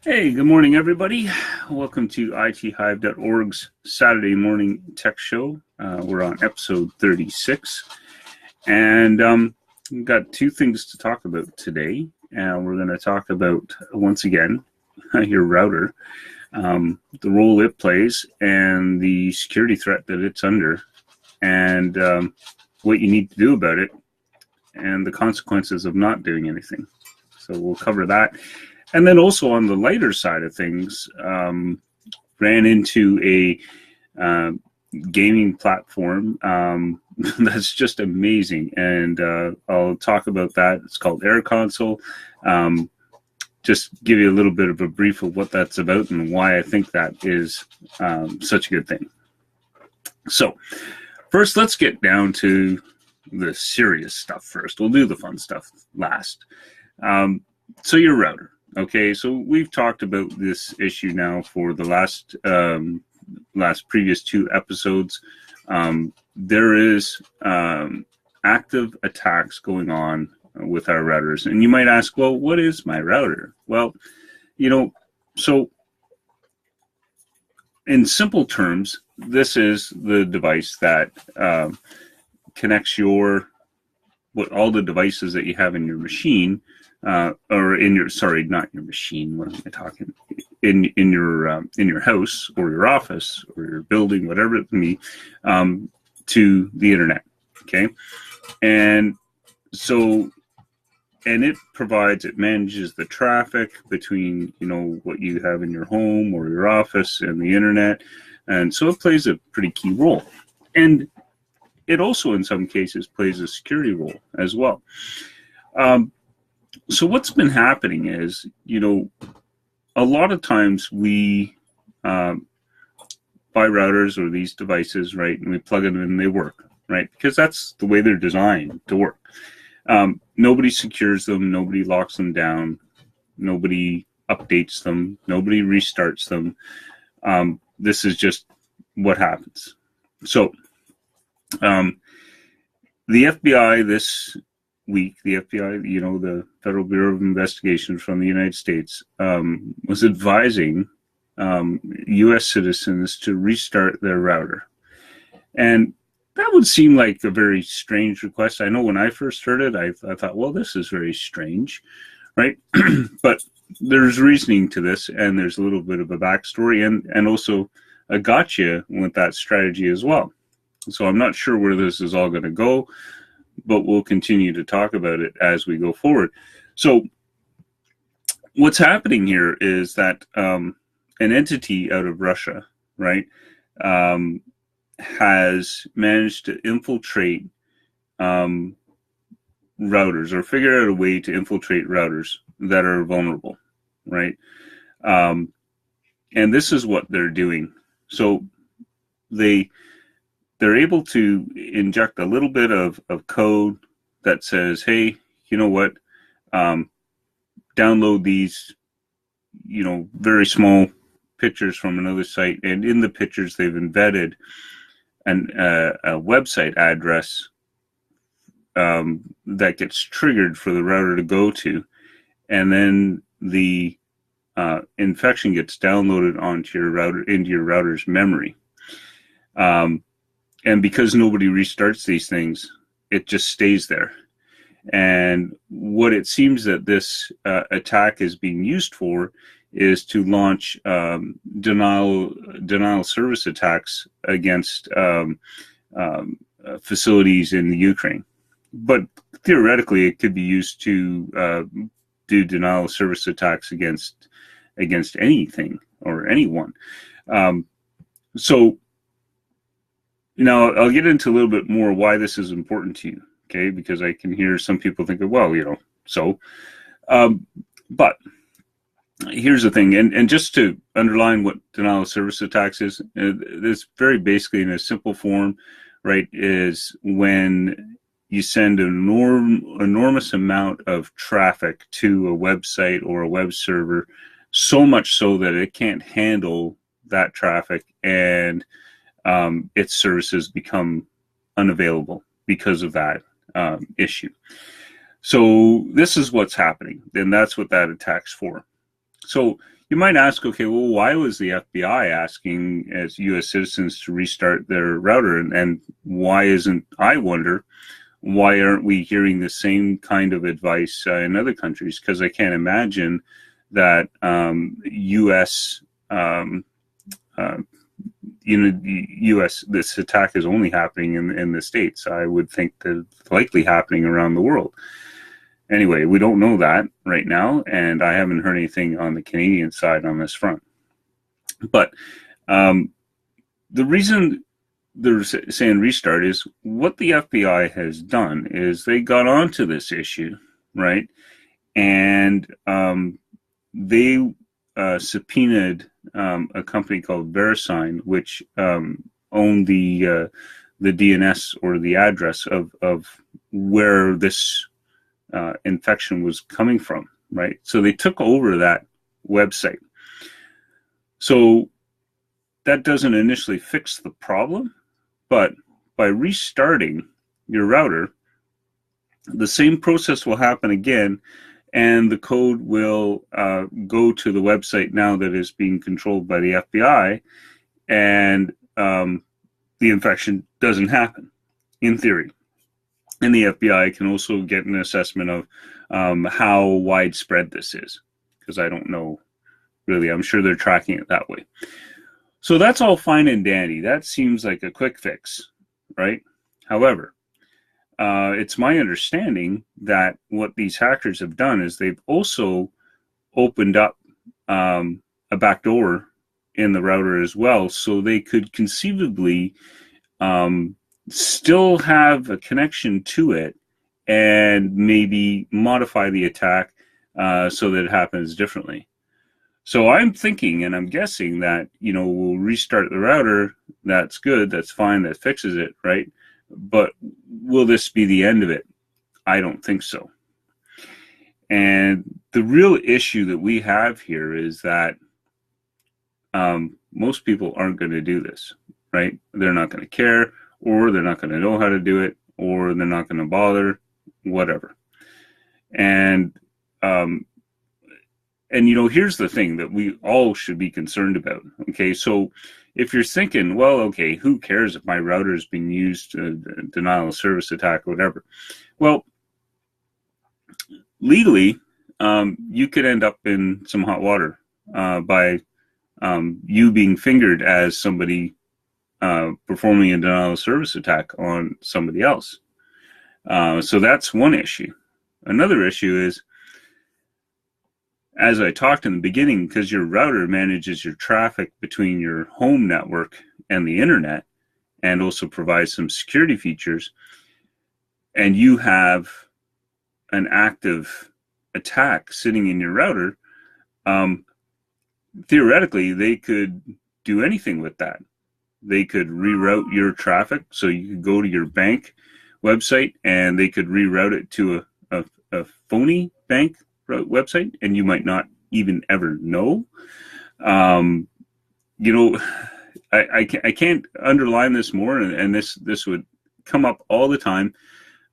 Hey, good morning, everybody. Welcome to ITHive.org's Saturday morning tech show. We're on episode 36, and we've got two things to talk about today. We're going to talk about, once again, your router, the role it plays, and the security threat that it's under, and what you need to do about it, and the consequences of not doing anything. So we'll cover that. And then also on the lighter side of things, ran into a gaming platform that's just amazing. And I'll talk about that. It's called AirConsole. Just give you a little bit of a brief of what that's about and why I think that is such a good thing. So first, let's get down to the serious stuff first. We'll do the fun stuff last. So your router. Okay, so we've talked about this issue now for the last previous two episodes. There is active attacks going on with our routers, and you might ask, well, what is my router? Well, so in simple terms, this is the device that connects all the devices that you have in your machine. Or in your, sorry, not your machine. What am I talking? In your house or your office or your building, whatever it may be, to the internet. Okay, and so it manages the traffic between what you have in your home or your office and the internet, and so it plays a pretty key role. And it also, in some cases, plays a security role as well. So what's been happening is, a lot of times we buy routers or these devices, right, and we plug them in and they work, right, because that's the way they're designed to work. Nobody secures them, nobody locks them down, nobody updates them, nobody restarts them. This is just what happens. So the FBI this week, the FBI, the Federal Bureau of Investigation from the United States, was advising U.S. citizens to restart their router. And that would seem like a very strange request. I know when I first heard it, I thought, well, this is very strange, right? But there's reasoning to this, and there's a little bit of a backstory and also a gotcha with that strategy as well. So I'm not sure where this is all going to go, but we'll continue to talk about it as we go forward. So what's happening here is that an entity out of Russia, right, has managed to infiltrate routers, or figure out a way to infiltrate routers that are vulnerable, right? And this is what they're doing. So they're able to inject a little bit of code that says, hey, you know what, download these, very small pictures from another site. And in the pictures, they've embedded a website address that gets triggered for the router to go to. And then the infection gets downloaded onto your router, into your router's memory. And because nobody restarts these things, it just stays there. And what it seems that this attack is being used for is to launch denial service attacks against facilities in the Ukraine. But theoretically, it could be used to do denial of service attacks against anything or anyone. So now I'll get into a little bit more why this is important to you, okay? Because I can hear some people thinking, well, but here's the thing, and just to underline what denial of service attacks is, this very basically in a simple form, right, is when you send an enormous amount of traffic to a website or a web server, so much so that it can't handle that traffic, and its services become unavailable because of that issue. So this is what's happening, and that's what that attack's for. So you might ask, okay, well, why was the FBI asking as U.S. citizens to restart their router, and why isn't, I wonder, why aren't we hearing the same kind of advice in other countries? Because I can't imagine that U.S. U.S. this attack is only happening in the States. I would think that it's likely happening around the world. Anyway, we don't know that right now, and I haven't heard anything on the Canadian side on this front. But the reason they're saying restart is what the FBI has done is they got onto this issue, right? And they subpoenaed a company called VeriSign, which owned the DNS or the address of where this infection was coming from, right? So they took over that website. So that doesn't initially fix the problem, but by restarting your router, the same process will happen again, and the code will go to the website now that is being controlled by the FBI, and the infection doesn't happen, in theory. And the FBI can also get an assessment of how widespread this is, because I don't know really. I'm sure they're tracking it that way. So that's all fine and dandy. That seems like a quick fix, right? However, it's my understanding that what these hackers have done is they've also opened up a backdoor in the router as well, so they could conceivably still have a connection to it and maybe modify the attack so that it happens differently. So I'm thinking and I'm guessing that, we'll restart the router. That's good. That's fine. That fixes it, right? But will this be the end of it? I don't think so. And the real issue that we have here is that most people aren't going to do this, right? They're not going to care, or they're not going to know how to do it, or they're not going to bother, whatever. And here's the thing that we all should be concerned about. Okay, so if you're thinking, well, okay, who cares if my router is being used to denial of service attack or whatever? Well, legally, you could end up in some hot water by you being fingered as somebody performing a denial of service attack on somebody else. So that's one issue. Another issue is, as I talked in the beginning, because your router manages your traffic between your home network and the internet, and also provides some security features, and you have an active attack sitting in your router, theoretically, they could do anything with that. They could reroute your traffic, so you could go to your bank website and they could reroute it to a phony bank website, and you might not even ever know. I can't underline this more, and this would come up all the time.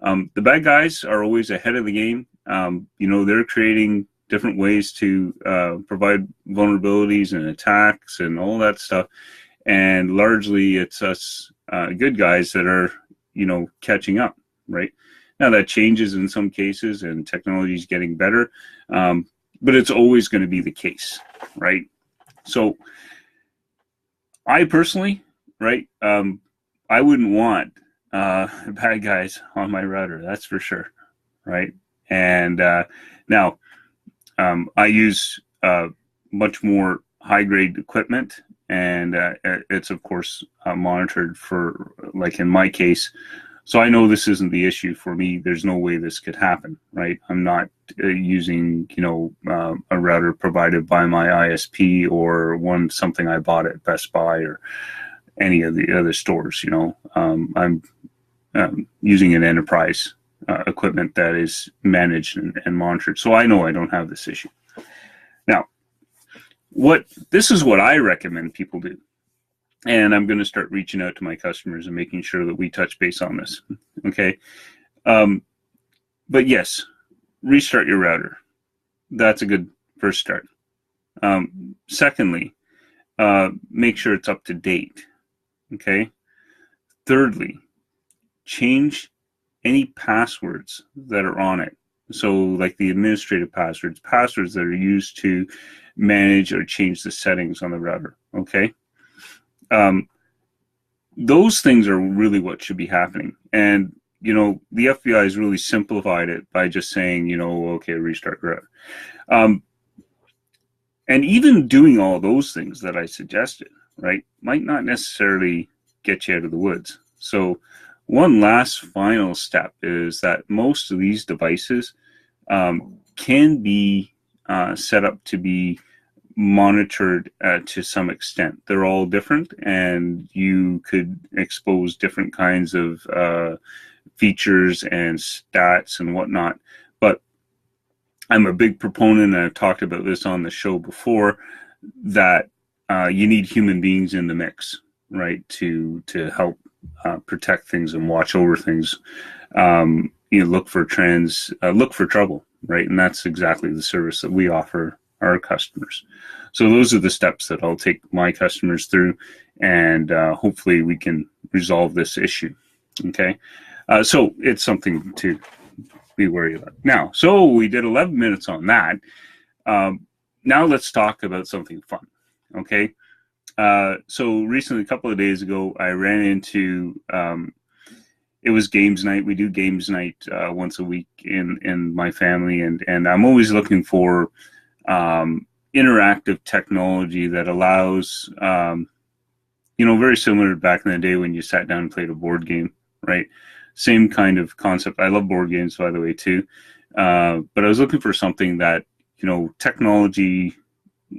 The bad guys are always ahead of the game. They're creating different ways to provide vulnerabilities and attacks and all that stuff, and largely it's us good guys that are catching up, right? Now that changes in some cases, and technology is getting better, but it's always going to be the case, right? So I personally, right, I wouldn't want bad guys on my router, that's for sure, right? And now I use much more high-grade equipment, and it's of course monitored for, like in my case. So I know this isn't the issue for me. There's no way this could happen, right? I'm not using, a router provided by my ISP or something I bought at Best Buy or any of the other stores. I'm using an enterprise equipment that is managed and monitored. So I know I don't have this issue. Now, this is what I recommend people do. And I'm going to start reaching out to my customers and making sure that we touch base on this. Okay. But yes, restart your router. That's a good first start. Secondly, make sure it's up to date. Okay. Thirdly, change any passwords that are on it. So like the administrative passwords that are used to manage or change the settings on the router. Okay. Those things are really what should be happening. And, the FBI has really simplified it by just saying, okay, restart router. And even doing all those things that I suggested, right, might not necessarily get you out of the woods. So one last final step is that most of these devices can be set up to be monitored to some extent. They're all different, and you could expose different kinds of features and stats and whatnot. But I'm a big proponent, and I've talked about this on the show before, that you need human beings in the mix, right, to help protect things and watch over things. Look for trends, look for trouble, right? And that's exactly the service that we offer our customers. So those are the steps that I'll take my customers through, and hopefully we can resolve this issue. Okay, so it's something to be worried about. Now, so we did 11 minutes on that. Now let's talk about something fun. Okay, so recently, a couple of days ago, I ran into it was games night. We do games night once a week in my family, and I'm always looking for interactive technology that allows, very similar to back in the day when you sat down and played a board game, right? Same kind of concept. I love board games, by the way, too. But I was looking for something that, technology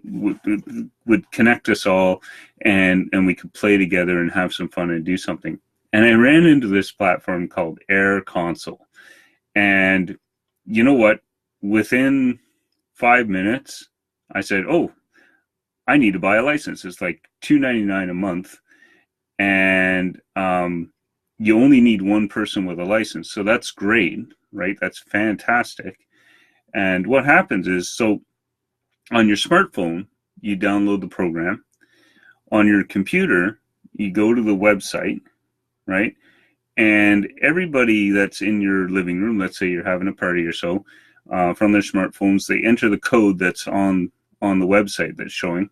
would connect us all, and we could play together and have some fun and do something. And I ran into this platform called AirConsole. And you know what? Within 5 minutes, I said, oh, I need to buy a license. It's like $2.99 a month. And you only need one person with a license. So that's great, right? That's fantastic. And what happens is, so on your smartphone, you download the program. On your computer, you go to the website, right? And everybody that's in your living room, let's say you're having a party or so, from their smartphones, they enter the code that's on the website that's showing.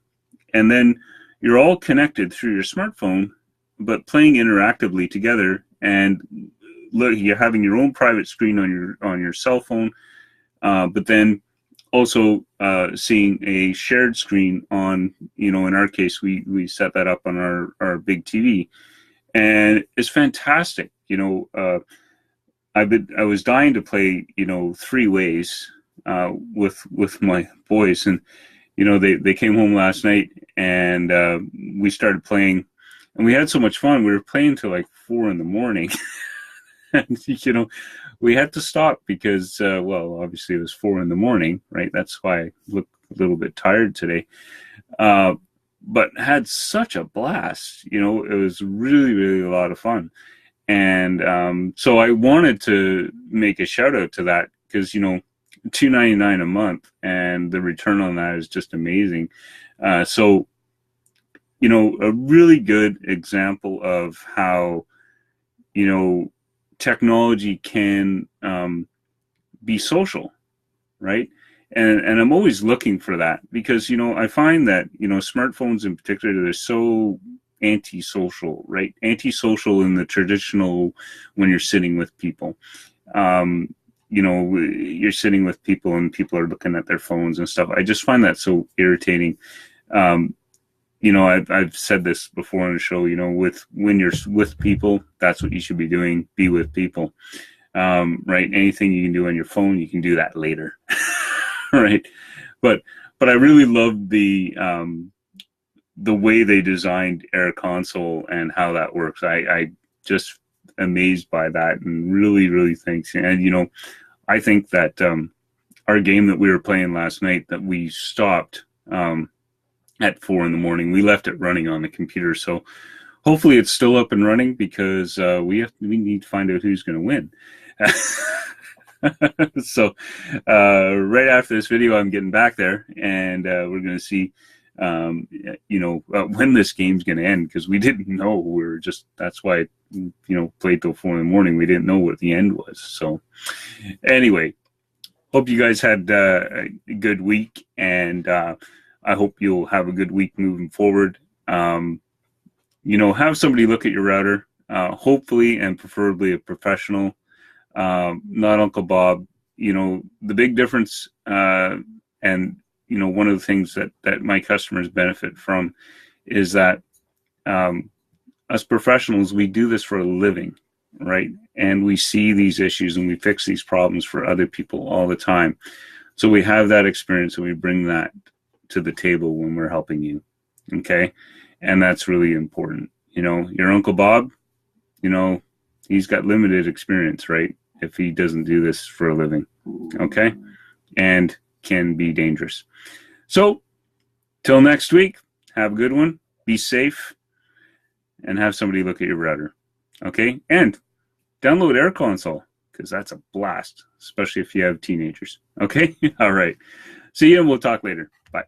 And then you're all connected through your smartphone, but playing interactively together. And look, you're having your own private screen on your cell phone, but then also seeing a shared screen on, in our case, we set that up on our big TV. And it's fantastic. I was dying to play, 3 ways with my boys, and they came home last night, and we started playing, and we had so much fun. We were playing till like 4 a.m. and we had to stop because obviously it was 4 a.m, right? That's why I look a little bit tired today. But had such a blast. It was really, really a lot of fun. And so I wanted to make a shout out to that because, $2.99 a month, and the return on that is just amazing. So, a really good example of how, technology can be social, right? And I'm always looking for that because, I find that, smartphones in particular, they're so antisocial, right? Antisocial in the traditional, when you're sitting with people. You're sitting with people and people are looking at their phones and stuff. I just find that so irritating. I've said this before on the show, when you're with people, that's what you should be doing. Be with people, right? Anything you can do on your phone, you can do that later. Right. But I really love the way they designed AirConsole and how that works. I just amazed by that, and really, really thanks. And, I think that our game that we were playing last night that we stopped at 4 a.m, we left it running on the computer. So hopefully it's still up and running because we need to find out who's going to win. So right after this video, I'm getting back there, and we're going to see, when this game's going to end, because we didn't know. That's why, played till 4 in the morning. We didn't know what the end was. So anyway, hope you guys had a good week, and I hope you'll have a good week moving forward. Have somebody look at your router, hopefully and preferably a professional, not Uncle Bob. The big difference, and one of the things that my customers benefit from is that us professionals, we do this for a living, right? And we see these issues and we fix these problems for other people all the time. So we have that experience and we bring that to the table when we're helping you, okay? And that's really important. Your Uncle Bob, he's got limited experience, right? If he doesn't do this for a living, okay? And can be dangerous. So, till next week, have a good one. Be safe. And have somebody look at your router, okay? And download AirConsole, because that's a blast, especially if you have teenagers, okay? All right. See you, and we'll talk later. Bye.